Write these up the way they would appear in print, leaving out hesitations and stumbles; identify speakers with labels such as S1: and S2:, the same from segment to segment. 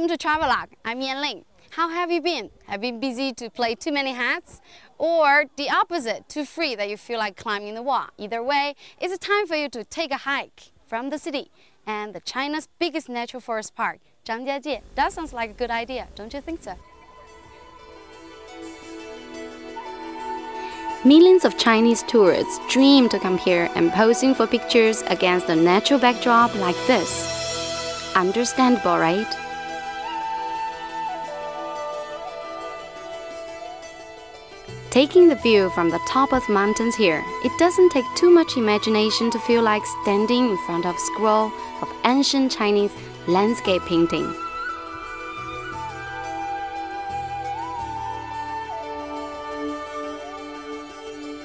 S1: Welcome to Travelogue. I'm Yanling. How have you been? Have you been busy to play too many hats? Or the opposite, too free that you feel like climbing the wall? Either way, it's a time for you to take a hike from the city and the China's biggest natural forest park, Zhangjiajie. That sounds like a good idea, don't you think so? Millions of Chinese tourists dream to come here and posing for pictures against a natural backdrop like this. Understandable, right? Taking the view from the top of the mountains here, it doesn't take too much imagination to feel like standing in front of a scroll of ancient Chinese landscape painting.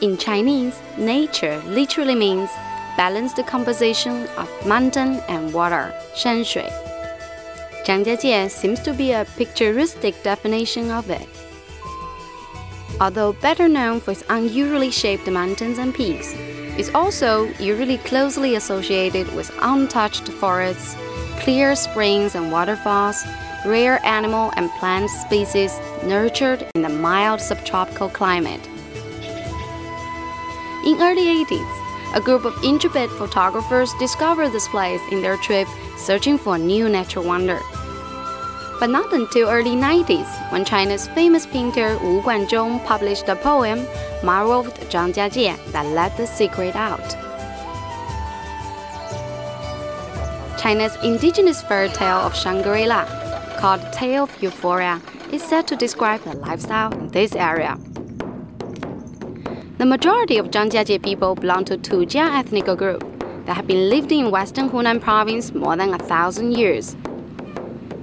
S1: In Chinese, nature literally means balanced composition of mountain and water, 山水. Zhangjiajie seems to be a picturesque definition of it. Although better known for its unusually shaped mountains and peaks, it's also usually closely associated with untouched forests, clear springs and waterfalls, rare animal and plant species nurtured in a mild subtropical climate. In early 80s, a group of intrepid photographers discovered this place in their trip searching for a new natural wonder. But not until early 90s, when China's famous painter Wu Guanzhong published a poem, Marveled Zhangjiajie, that let the secret out. China's indigenous fairy tale of Shangri-La, called Tale of Euphoria, is said to describe the lifestyle in this area. The majority of Zhangjiajie people belong to Tujia ethnic group that have been living in western Hunan province more than 1,000 years.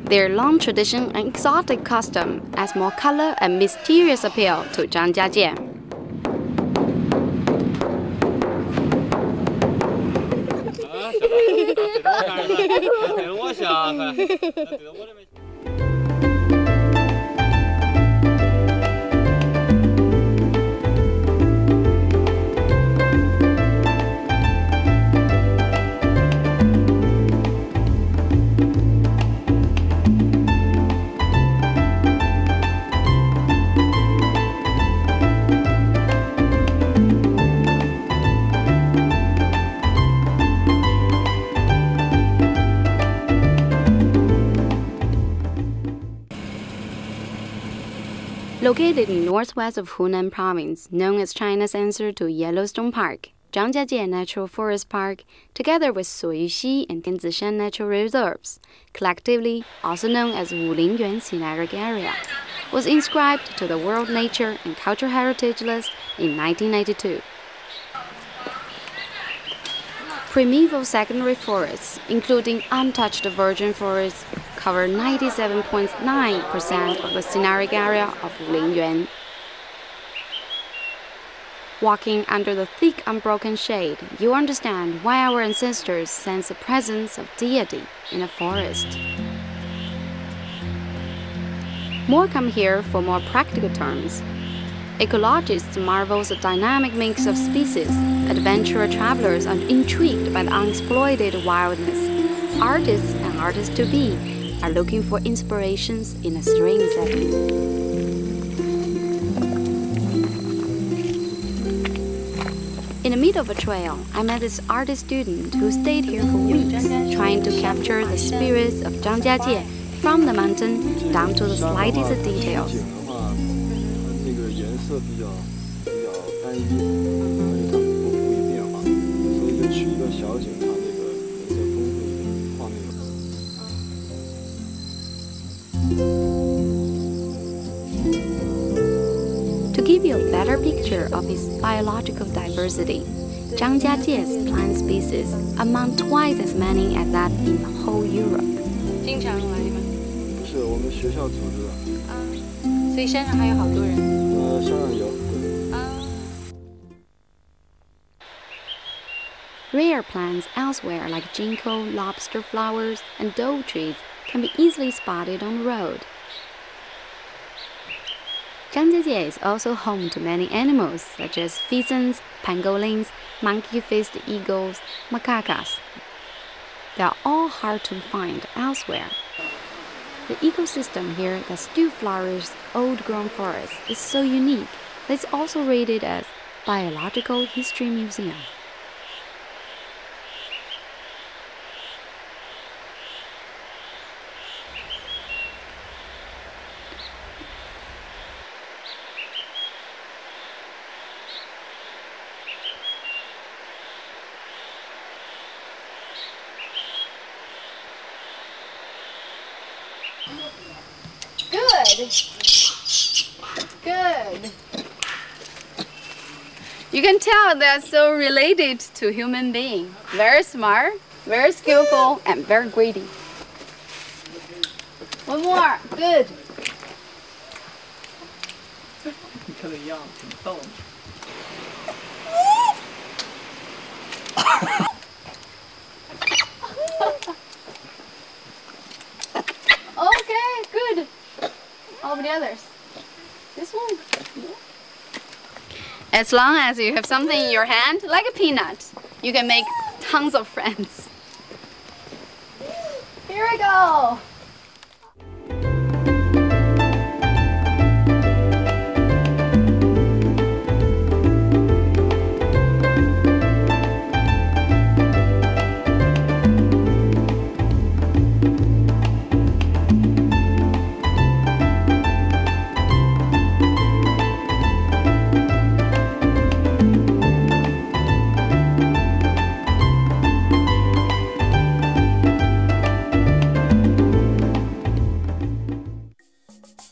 S1: Their long tradition and exotic custom adds more color and mysterious appeal to Zhangjiajie. Located in northwest of Hunan province, known as China's answer to Yellowstone Park, Zhangjiajie Natural Forest Park, together with Suoyuxi and Dianzishan Natural Reserves, collectively also known as Wulingyuan Scenic Area, was inscribed to the World Nature and Cultural Heritage List in 1992. Primeval secondary forests, including untouched virgin forests, cover 97.9% of the scenic area of Wulingyuan. Walking under the thick unbroken shade, you understand why our ancestors sense the presence of deity in a forest. More come here for more practical terms. Ecologists marvel at the dynamic mix of species. Adventurer travelers are intrigued by the unexploited wildness. Artists and artists-to-be are looking for inspirations in a serene setting. In the middle of a trail, I met this artist student who stayed here for weeks, trying to capture the spirits of Zhangjiajie from the mountain down to the slightest details. To give you a better picture of its biological diversity, Zhangjiajie's plant species amount twice as many as that in the whole Europe. 经常来吗？
S2: 不是，我们学校组织的。
S1: 所以山上还有好多人。
S2: 山上有。
S1: Rare plants elsewhere like ginkgo, lobster flowers, and dove trees can be easily spotted on the road. Zhangjiajie is also home to many animals such as pheasants, pangolins, monkey-faced eagles, macacas. They are all hard to find elsewhere. The ecosystem here that still flourishes old-grown forests is so unique that it's also rated as Biological History Museum. Good. You can tell they're so related to human being. Very smart, very skillful, and very greedy. One more. Good. Okay, good. How about the others? This one? Yeah. As long as you have something in your hand, like a peanut, you can make tons of friends. Here we go.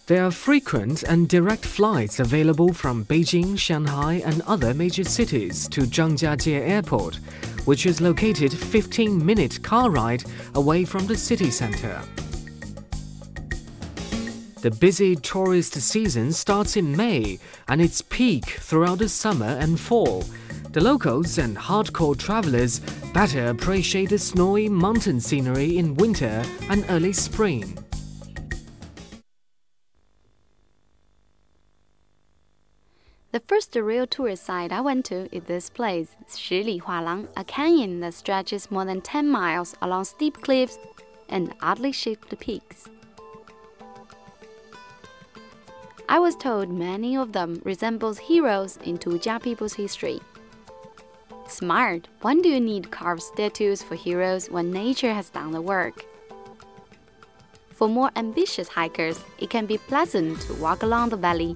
S3: There are frequent and direct flights available from Beijing, Shanghai, and other major cities to Zhangjiajie Airport, which is located 15-minute car ride away from the city center. The busy tourist season starts in May and its peak throughout the summer and fall. The locals and hardcore travelers better appreciate the snowy mountain scenery in winter and early spring.
S1: The first real tourist site I went to is this place, Shili Hualang, a canyon that stretches more than 10 miles along steep cliffs and oddly shaped peaks. I was told many of them resembles heroes in Tujia people's history. Smart! When do you need carved statues for heroes when nature has done the work? For more ambitious hikers, it can be pleasant to walk along the valley,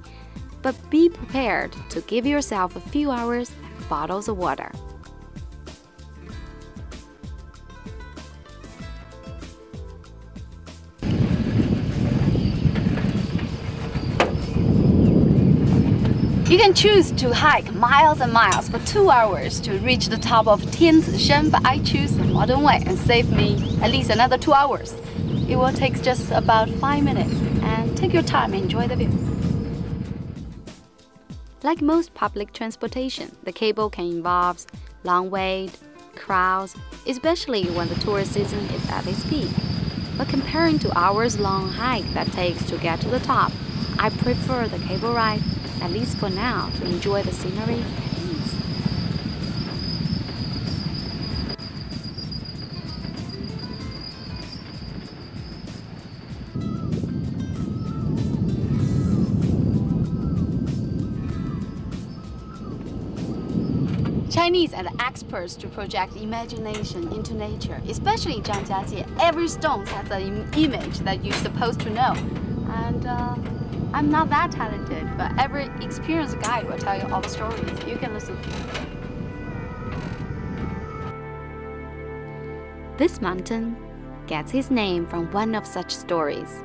S1: but be prepared to give yourself a few hours and bottles of water. You can choose to hike miles and miles for 2 hours to reach the top of Tianzishan, but I choose the modern way and save me at least another 2 hours. It will take just about 5 minutes, and take your time and enjoy the view. Like most public transportation, the cable can involve long wait, crowds, especially when the tourist season is at its peak. But comparing to hours-long hike that takes to get to the top, I prefer the cable ride, at least for now, to enjoy the scenery and ease. Chinese are the experts to project imagination into nature, especially Zhangjiajie. Every stone has an image that you're supposed to know. And I'm not that talented, but every experienced guide will tell you all the stories. You can listen. This mountain gets its name from one of such stories.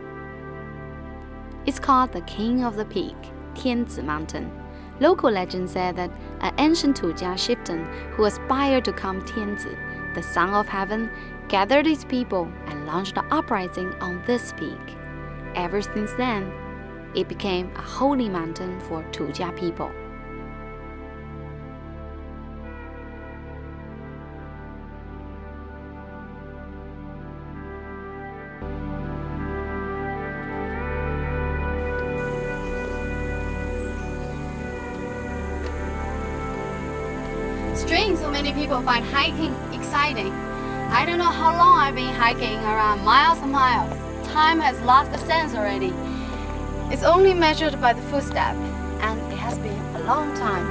S1: It's called the King of the Peak, Tianzi Mountain. Local legend said that an ancient Tujia chieftain who aspired to become Tianzi, the son of heaven, gathered his people and launched an uprising on this peak. Ever since then, it became a holy mountain for Tujia people. Strange so many people find hiking exciting. I don't know how long I've been hiking, around miles and miles. time has lost the sense already. It's only measured by the footstep, and it has been a long time.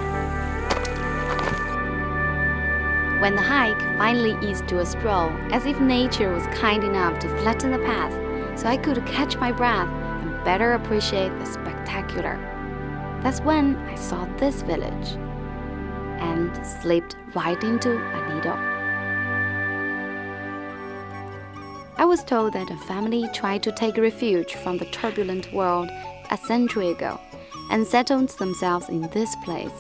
S1: When the hike finally eased to a stroll, as if nature was kind enough to flatten the path, so I could catch my breath and better appreciate the spectacular. That's when I saw this village and slipped right into a needle. I was told that a family tried to take refuge from the turbulent world a century ago and settled themselves in this place,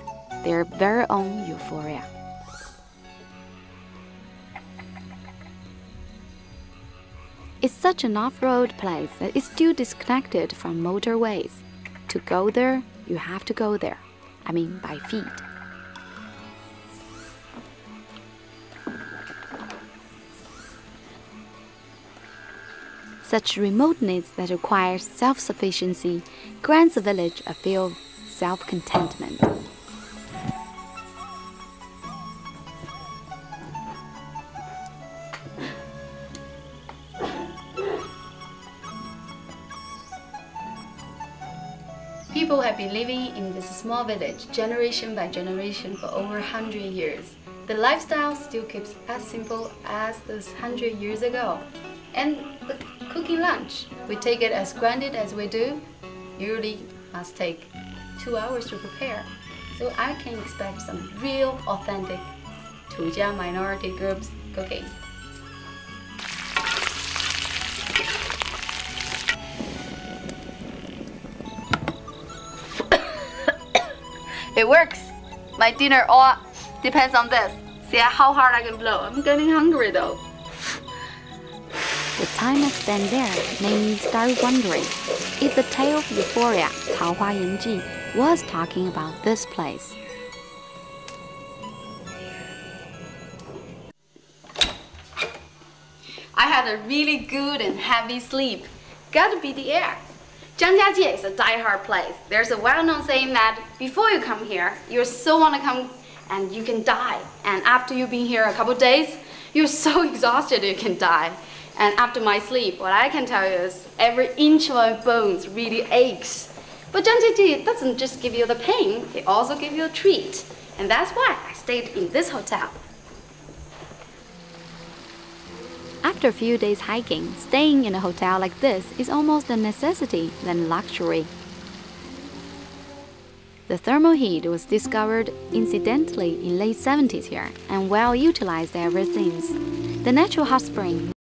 S1: their very own euphoria. It's such an off-road place that it's still disconnected from motorways. To go there, you have to go there. I mean, by feet. Such remoteness that requires self-sufficiency grants the village a feel of self-contentment. People have been living in this small village generation by generation for over 100 years. The lifestyle still keeps as simple as those 100 years ago. And the cooking lunch, we take it as granted as we do, usually must take 2 hours to prepare. So I can expect some real, authentic Tujia minority groups cooking. It works. My dinner all depends on this. See how hard I can blow. I'm getting hungry though. The time I spent there made me start wondering if the tale of euphoria, 桃花源记, was talking about this place. I had a really good and heavy sleep. Gotta be the air. Zhangjiajie is a die-hard place. There's a well-known saying that before you come here, you so want to come and you can die. And after you've been here a couple of days, you're so exhausted you can die. And after my sleep, what I can tell you is every inch of my bones really aches. But Zhangjiajie doesn't just give you the pain, it also gives you a treat. And that's why I stayed in this hotel. After a few days hiking, staying in a hotel like this is almost a necessity than luxury. The thermal heat was discovered incidentally in late 70s here and well utilized ever since. The natural hot spring